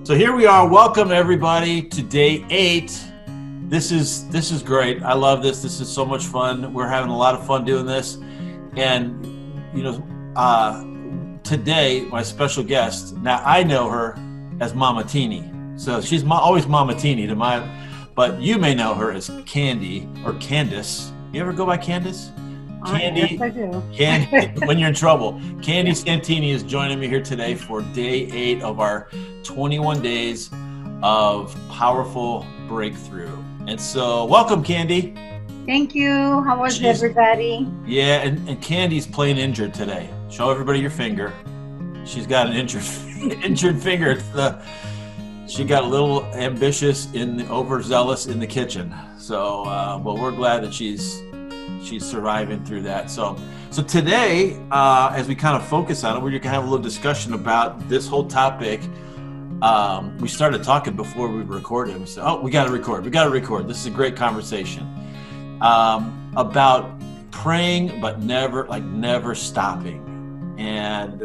So here we are. Welcome everybody to day 8. This is great. I love this. This is so much fun. We're having a lot of fun doing this. And today my special guest. Now I know her as Mama Teeny. So she's always Mama Teeny to my. But you may know her as Candi or Candace. You ever go by Candace? Candi, yes, I do. Candi, when you're in trouble. Candi Santini is joining me here today for day 8 of our 21 days of powerful breakthrough. And so, welcome, Candi. Thank you. How was everybody? Yeah, and Candi's playing injured today. Show everybody your finger. She's got an injured finger. She got a little ambitious overzealous in the kitchen. So, but we're glad that she's surviving through that. So today, as we kind of focus on it, we're going to have a little discussion about this whole topic. We started talking before we recorded. We said, oh, we got to record. This is a great conversation about praying, but never stopping. And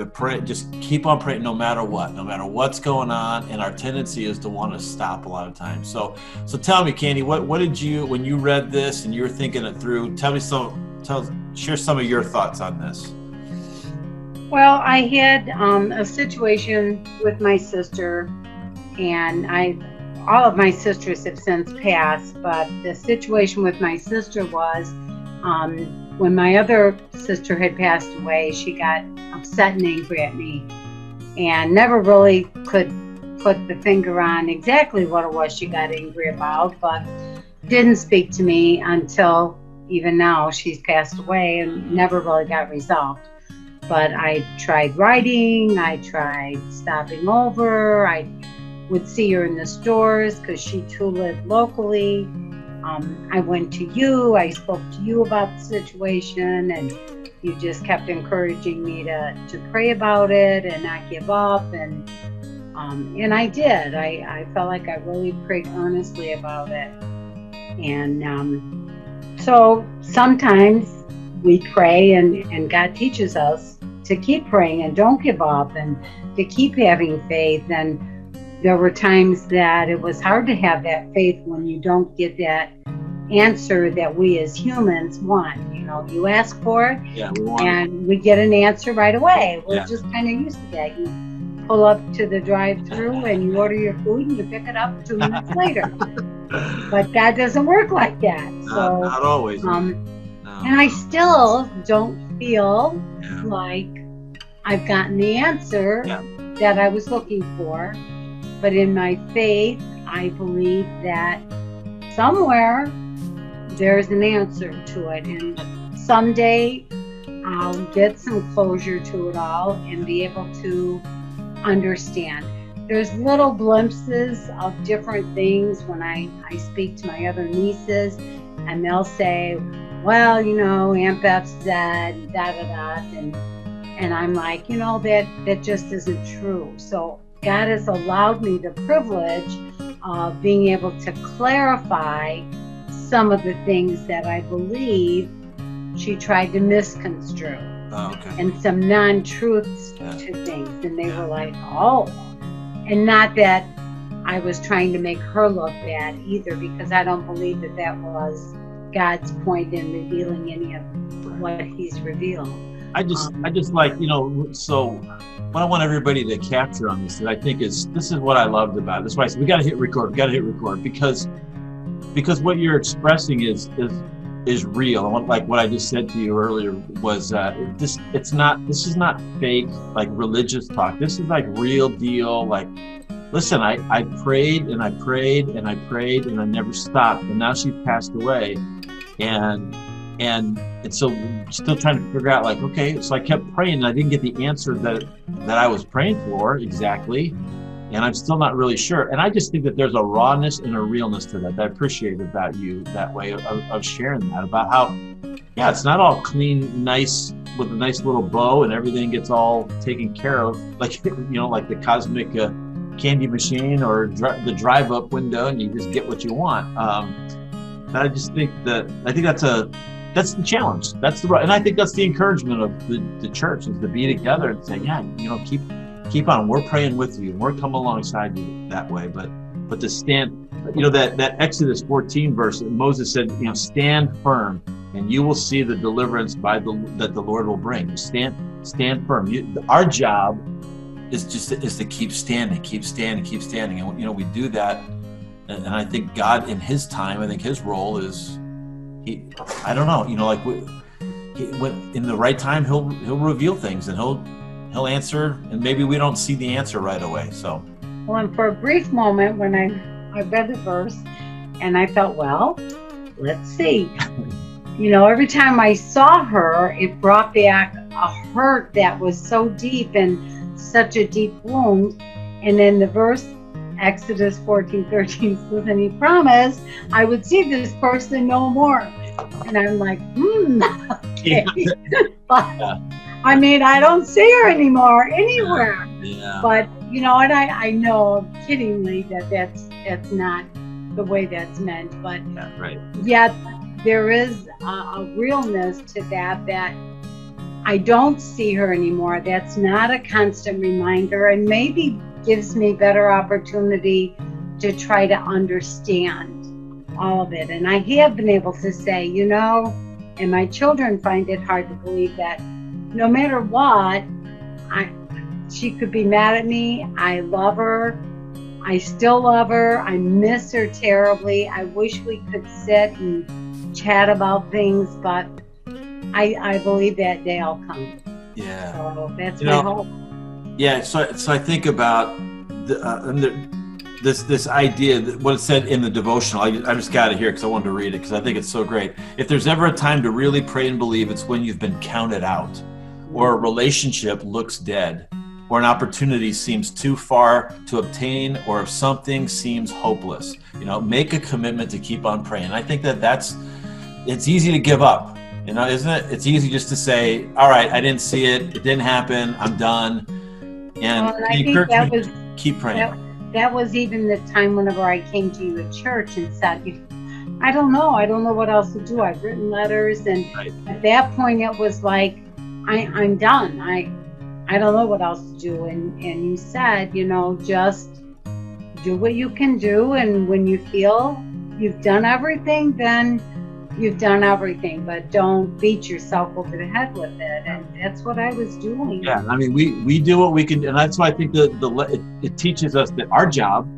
just keep on praying no matter what's going on. And our tendency is to want to stop a lot of times. So tell me, Candi, what did you, when you read this and you were thinking it through, share some of your thoughts on this. Well, I had a situation with my sister, and all of my sisters have since passed, but the situation with my sister was, when my other sister had passed away, she got upset and angry at me and never really could put the finger on exactly what it was she got angry about, but didn't speak to me until even now. She's passed away and never really got resolved. But I tried writing, I tried stopping over, I would see her in the stores because she too lived locally. I went to you, I spoke to you about the situation, and you just kept encouraging me to pray about it and not give up, and I did. I felt like I really prayed earnestly about it. And so sometimes we pray and God teaches us to keep praying and don't give up and to keep having faith. And there were times that it was hard to have that faith when you don't get that answer that we as humans want. You ask for it, and we get an answer right away. We're just kind of used to that. You pull up to the drive-thru and you order your food and you pick it up 2 minutes later. But that doesn't work like that. So not always. No. And I still don't feel like I've gotten the answer that I was looking for. But in my faith, I believe that somewhere there's an answer to it. And someday I'll get some closure to it all and be able to understand. There's little glimpses of different things when I speak to my other nieces, and they'll say, well, Aunt Beth said da-da-da, and I'm like, that just isn't true. So God has allowed me the privilege of being able to clarify some of the things that I believe she tried to misconstrue. And some non-truths to things. And they were like, oh. And not that I was trying to make her look bad either, because I don't believe that was God's point in revealing any of what he's revealed. I just like, so what I want everybody to capture on this, that I think this is what I loved about it. That's why I said we got to hit record, because what you're expressing is real. And like what I just said to you earlier was this is not fake, like religious talk. This is like real deal. Like, listen, I prayed and I prayed and I prayed and I never stopped. And now she passed away. And so still trying to figure out, like, okay, so I kept praying and I didn't get the answer that I was praying for exactly. And I'm still not really sure. And I just think that there's a rawness and a realness to that I appreciate about you, that way of sharing that, about how, it's not all clean, nice, with a nice little bow and everything gets all taken care of, like, like the cosmic candy machine or the drive-up window, and you just get what you want. I just think that's the challenge. And I think that's the encouragement of the church, is to be together and say, keep keep on. We're praying with you. We're coming alongside you that way. But to stand, that Exodus 14 verse, Moses said, stand firm, and you will see the deliverance that the Lord will bring. Stand firm. Our job is to keep standing, and we do that. And I think God, in His time, I think His role is, I don't know, in the right time, He'll reveal things, and He'll answer, and maybe we don't see the answer right away. So, well, and for a brief moment, when I read the verse, and I felt, well, let's see. Every time I saw her, it brought back a hurt that was so deep and such a deep wound. And then the verse, Exodus 14:13 says, and He promised I would see this person no more. And I'm like, okay. But I mean, I don't see her anymore anywhere. Yeah. But and I know kiddingly that's not the way that's meant. But right. Yet there is a realness to that I don't see her anymore. That's not a constant reminder, and maybe gives me better opportunity to try to understand all of it. And I have been able to say, and my children find it hard to believe that no matter what, she could be mad at me. I love her. I still love her. I miss her terribly. I wish we could sit and chat about things, but I believe that day will come. Yeah. So that's my hope. Yeah. So I think about this idea that what it said in the devotional. I just got it here because I wanted to read it because I think it's so great. If there's ever a time to really pray and believe, it's when you've been counted out, or a relationship looks dead, or an opportunity seems too far to obtain, or if something seems hopeless. Make a commitment to keep on praying. I think it's easy to give up, isn't it? It's easy just to say, all right, I didn't see it. It didn't happen. I'm done. And I think that was, keep praying. That was even the time whenever I came to you at church and said, I don't know what else to do. I've written letters, and right. At that point it was like, I'm done. I don't know what else to do. And you said, just do what you can do. And when you feel you've done everything, then you've done everything, but don't beat yourself over the head with it. And that's what I was doing. Yeah. I mean, we do what we can. And that's why I think it teaches us that our job,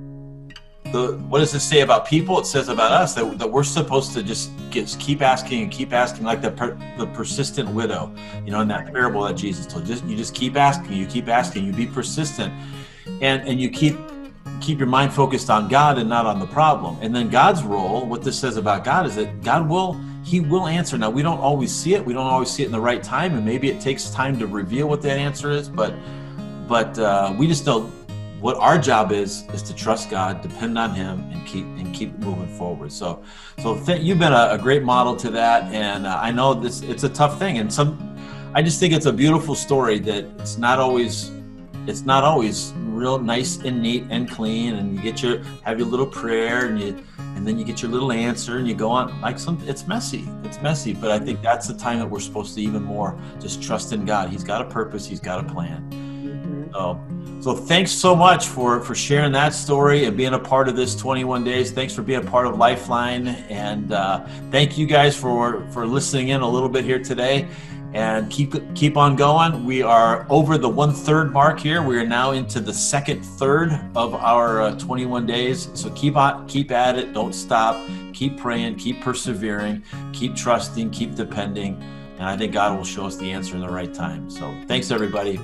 what does it say about people? It says about us that we're supposed to just keep asking, like the persistent widow, in that parable that Jesus told. You just keep asking, you be persistent, and you keep your mind focused on God and not on the problem. And then God's role, what this says about God, is that He will answer. Now, we don't always see it. We don't always see it in the right time, and maybe it takes time to reveal what that answer is. But we just know what our job is to trust God, depend on Him, and keep moving forward. So you've been a great model to that, and I know it's a tough thing, and I just think it's a beautiful story that it's not always real nice and neat and clean, and you have your little prayer, and then you get your little answer, and you go on it's messy, but I think that's the time that we're supposed to even more just trust in God. He's got a purpose, He's got a plan. Mm-hmm. So thanks so much for sharing that story and being a part of this 21 days. Thanks for being a part of Lifeline, and thank you guys for listening in a little bit here today. And keep on going. We are over the 1/3 mark here. We are now into the second third of our 21 days. So keep at it. Don't stop. Keep praying. Keep persevering. Keep trusting. Keep depending. And I think God will show us the answer in the right time. So thanks, everybody.